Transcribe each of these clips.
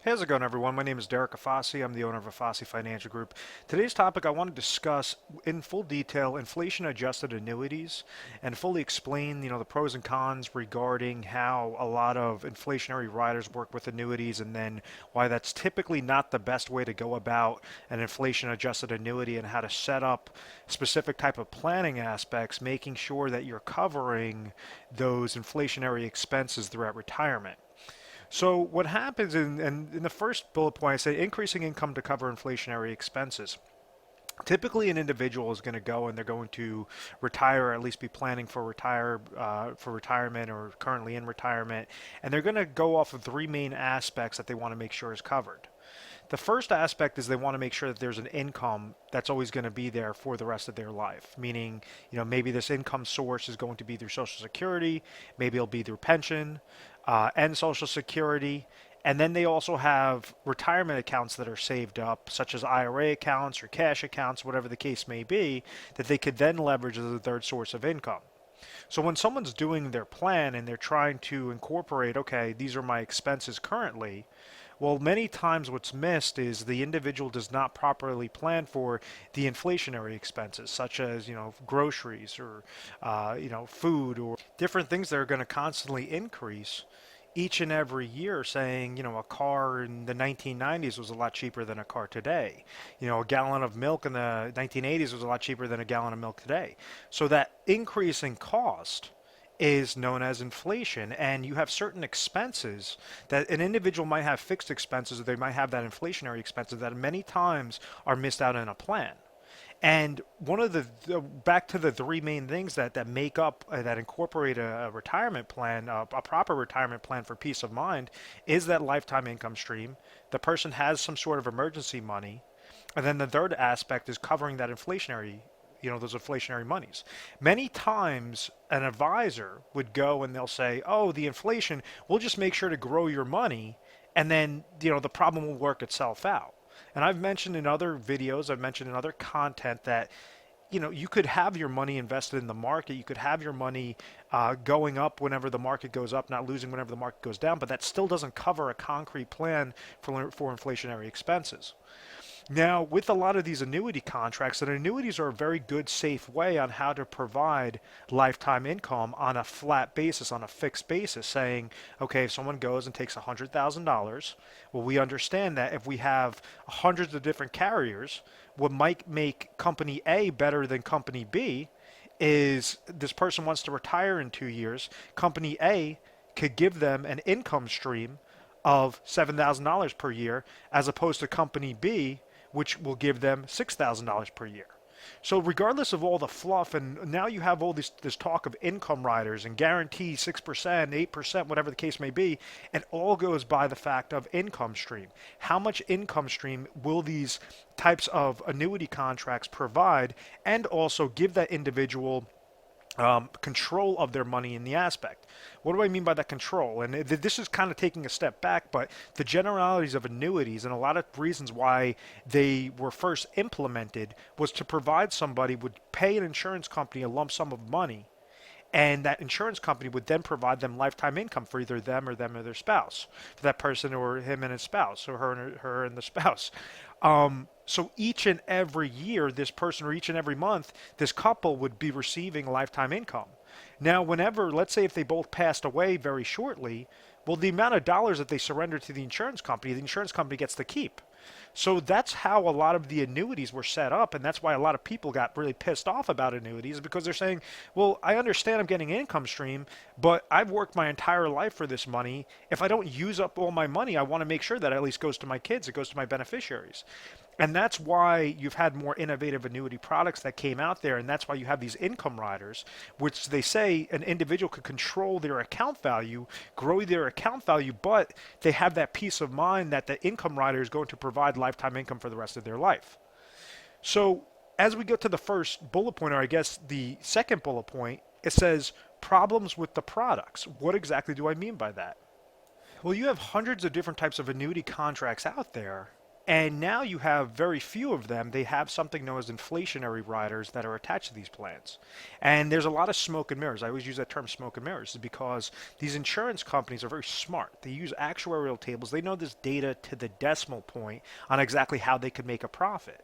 How's it going, everyone? My name is Derek Afasi. I'm the owner of Afasi Financial Group. Today's topic, I want to discuss in full detail inflation-adjusted annuities and fully explain, the pros and cons regarding how a lot of inflationary riders work with annuities, and then why that's typically not the best way to go about an inflation-adjusted annuity, and how to set up specific type of planning aspects, making sure that you're covering those inflationary expenses throughout retirement. So what happens in the first bullet point, I say increasing income to cover inflationary expenses. Typically, an individual is going to go and they're going to retire, or at least be planning for retirement, or currently in retirement, and they're going to go off of three main aspects that they want to make sure is covered. The first aspect is they want to make sure that there's an income that's always going to be there for the rest of their life. Meaning, maybe this income source is going to be through Social Security, maybe it'll be through pension and Social Security. And then they also have retirement accounts that are saved up, such as IRA accounts or cash accounts, whatever the case may be, that they could then leverage as a third source of income. So when someone's doing their plan and they're trying to incorporate, okay, these are my expenses currently, well, many times what's missed is the individual does not properly plan for the inflationary expenses, such as, groceries or, food or different things that are going to constantly increase each and every year, saying, a car in the 1990s was a lot cheaper than a car today. A gallon of milk in the 1980s was a lot cheaper than a gallon of milk today. So that increase in cost is known as inflation, and you have certain expenses that an individual might have fixed expenses, or they might have that inflationary expenses that many times are missed out in a plan. And one of back to the three main things that make up that incorporate a retirement plan, a proper retirement plan for peace of mind, is that lifetime income stream. The person has some sort of emergency money, and then the third aspect is covering that inflationary, those inflationary monies. Many times an advisor would go and they'll say, oh, the inflation, we'll just make sure to grow your money, and then, the problem will work itself out. And I've mentioned in other videos, I've mentioned in other content that, you could have your money invested in the market. You could have your money going up whenever the market goes up, not losing whenever the market goes down, but that still doesn't cover a concrete plan for inflationary expenses. Now, with a lot of these annuity contracts, and annuities are a very good, safe way on how to provide lifetime income on a flat basis, on a fixed basis, saying, okay, if someone goes and takes $100,000, well, we understand that if we have hundreds of different carriers, what might make company A better than company B is this person wants to retire in 2 years. Company A could give them an income stream of $7,000 per year, as opposed to company B, which will give them $6,000 per year. So regardless of all the fluff, and now you have all this talk of income riders and guarantee 6%, 8%, whatever the case may be, it all goes by the fact of income stream. How much income stream will these types of annuity contracts provide, and also give that individual control of their money in the aspect. What do I mean by that control? And this is kind of taking a step back, but the generalities of annuities and a lot of reasons why they were first implemented was to provide somebody would pay an insurance company a lump sum of money, and that insurance company would then provide them lifetime income for either them or their spouse, for that person or him and his spouse, or her and the spouse. So each and every year, this person, or each and every month, this couple would be receiving lifetime income. Now, whenever, let's say if they both passed away very shortly, well, the amount of dollars that they surrender to the insurance company gets to keep. So that's how a lot of the annuities were set up, and that's why a lot of people got really pissed off about annuities, because they're saying, well, I understand I'm getting an income stream, but I've worked my entire life for this money. If I don't use up all my money, I want to make sure that it at least goes to my kids, it goes to my beneficiaries. And that's why you've had more innovative annuity products that came out there, and that's why you have these income riders, which they say an individual could control their account value, grow their account value, but they have that peace of mind that the income rider is going to provide lifetime income for the rest of their life. So as we get to the first bullet point, or I guess the second bullet point, it says problems with the products. What exactly do I mean by that? Well, you have hundreds of different types of annuity contracts out there, And now you have very few of them. They have something known as inflationary riders that are attached to these plans. And there's a lot of smoke and mirrors. I always use that term smoke and mirrors because these insurance companies are very smart. They use actuarial tables. They know this data to the decimal point on exactly how they could make a profit.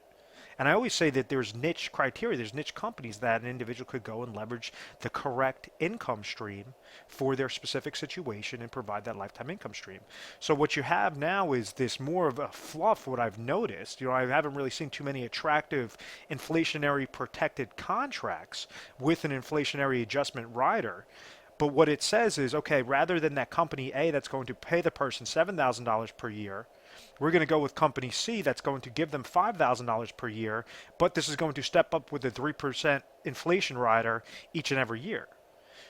And I always say that there's niche criteria, there's niche companies that an individual could go and leverage the correct income stream for their specific situation and provide that lifetime income stream. So what you have now is this more of a fluff, what I've noticed. I haven't really seen too many attractive inflationary protected contracts with an inflationary adjustment rider. But what it says is, okay, rather than that company A that's going to pay the person $7,000 per year, we're going to go with company C that's going to give them $5,000 per year, but this is going to step up with a 3% inflation rider each and every year.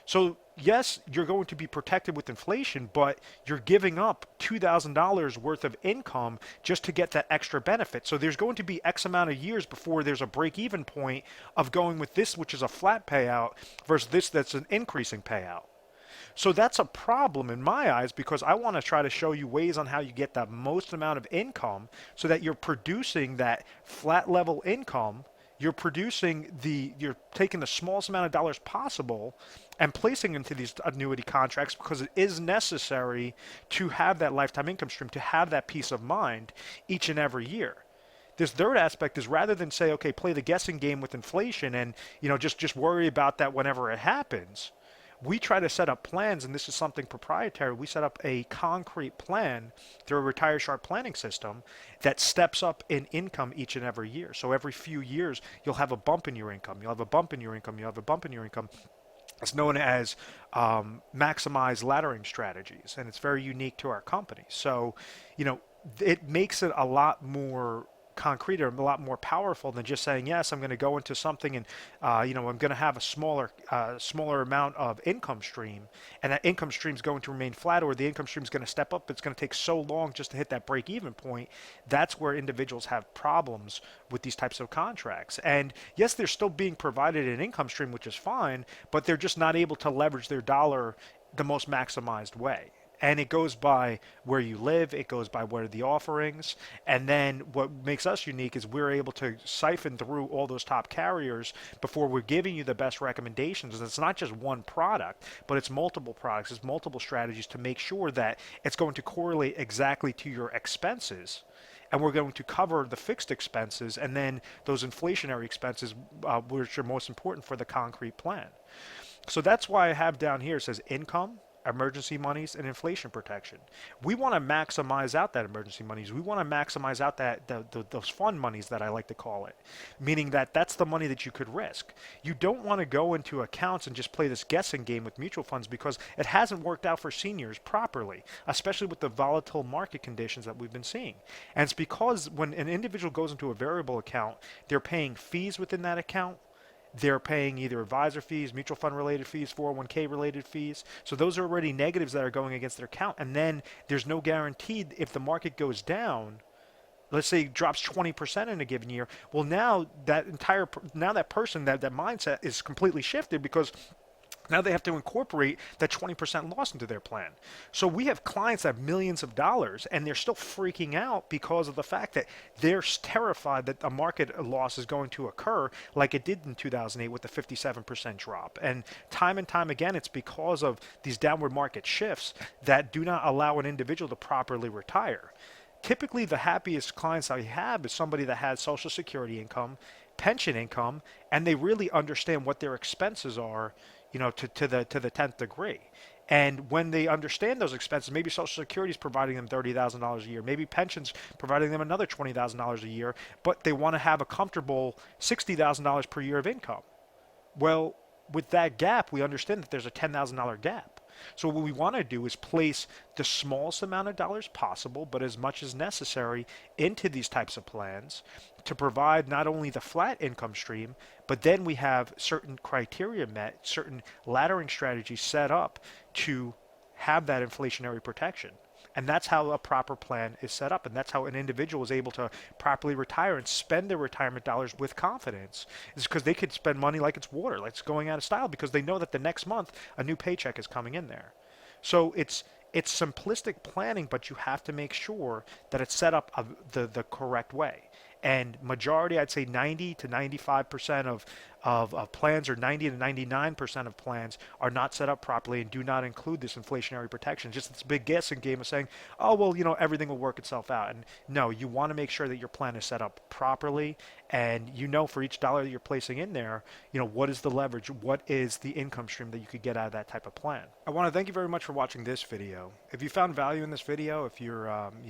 So yes, you're going to be protected with inflation, but you're giving up $2,000 worth of income just to get that extra benefit. So there's going to be X amount of years before there's a break-even point of going with this, which is a flat payout, versus this that's an increasing payout. So that's a problem in my eyes because I want to try to show you ways on how you get the most amount of income so that you're producing that flat level income. You're taking the smallest amount of dollars possible and placing into these annuity contracts because it is necessary to have that lifetime income stream, to have that peace of mind each and every year. This third aspect is rather than say, okay, play the guessing game with inflation and just worry about that whenever it happens. We try to set up plans, and this is something proprietary. We set up a concrete plan through a retire sharp planning system that steps up in income each and every year. So every few years, you'll have a bump in your income. You'll have a bump in your income. You'll have a bump in your income. It's known as maximize laddering strategies, and it's very unique to our company. So, it makes it a lot more concrete or a lot more powerful than just saying, yes, I'm going to go into something and, I'm going to have a smaller amount of income stream, and that income stream is going to remain flat, or the income stream is going to step up. It's going to take so long just to hit that break-even point. That's where individuals have problems with these types of contracts. And yes, they're still being provided an income stream, which is fine, but they're just not able to leverage their dollar the most maximized way. And it goes by where you live, it goes by what are the offerings, and then what makes us unique is we're able to siphon through all those top carriers before we're giving you the best recommendations. And it's not just one product, but it's multiple products, it's multiple strategies to make sure that it's going to correlate exactly to your expenses. And we're going to cover the fixed expenses and then those inflationary expenses, which are most important for the concrete plan. So that's why I have down here, it says income, emergency monies, and inflation protection. We want to maximize out that emergency monies. We want to maximize out those fund monies that I like to call it, meaning that that's the money that you could risk. You don't want to go into accounts and just play this guessing game with mutual funds because it hasn't worked out for seniors properly, especially with the volatile market conditions that we've been seeing. And it's because when an individual goes into a variable account, they're paying fees within that account. They're paying either advisor fees, mutual fund related fees, 401k related fees. So those are already negatives that are going against their account. And then there's no guarantee if the market goes down, let's say it drops 20% in a given year. Well, now that person, that mindset is completely shifted because now they have to incorporate that 20% loss into their plan. So we have clients that have millions of dollars and they're still freaking out because of the fact that they're terrified that a market loss is going to occur like it did in 2008 with the 57% drop. And time again, it's because of these downward market shifts that do not allow an individual to properly retire. Typically, the happiest clients I have is somebody that has Social Security income, pension income, and they really understand what their expenses are, to the 10th degree. And when they understand those expenses, maybe Social Security is providing them $30,000 a year, maybe pensions providing them another $20,000 a year, but they want to have a comfortable $60,000 per year of income. Well, with that gap, we understand that there's a $10,000 gap. So what we want to do is place the smallest amount of dollars possible, but as much as necessary into these types of plans to provide not only the flat income stream, but then we have certain criteria met, certain laddering strategies set up to have that inflationary protection. And that's how a proper plan is set up. And that's how an individual is able to properly retire and spend their retirement dollars with confidence. It's because they could spend money like it's water, like it's going out of style, because they know that the next month a new paycheck is coming in there. So it's It's simplistic planning, but you have to make sure that it's set up the correct way. And majority, I'd say 90 to 95% of plans, or 90 to 99% of plans, are not set up properly and do not include this inflationary protection. Just this big guessing game of saying, oh, well, everything will work itself out. And no, you want to make sure that your plan is set up properly, and for each dollar that you're placing in there, what is the leverage, what is the income stream that you could get out of that type of plan. I want to thank you very much for watching this video. If you found value in this video, if you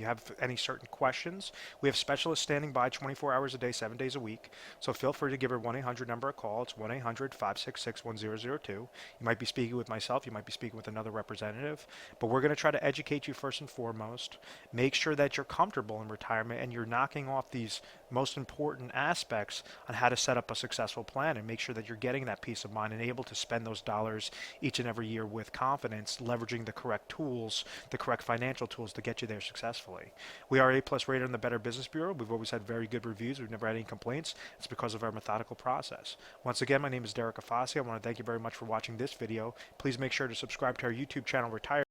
have any certain questions, we have specialists standing by 24 hours a day, 7 days a week. So feel free to give our 1-800 number a call. It's 1-800-566-1002. You might be speaking with myself. You might be speaking with another representative. But we're going to try to educate you first and foremost. Make sure that you're comfortable in retirement and you're knocking off these most important aspects on how to set up a successful plan, and make sure that you're getting that peace of mind and able to spend those dollars each and every year with confidence, leveraging the correct tools, the correct financial tools to get you there successfully. We are A+ rated in the Better Business Bureau. We've always had very good reviews. We've never had any complaints. It's because of our methodical process. Once again, my name is Derek Afasi. I want to thank you very much for watching this video. Please make sure to subscribe to our YouTube channel, Retire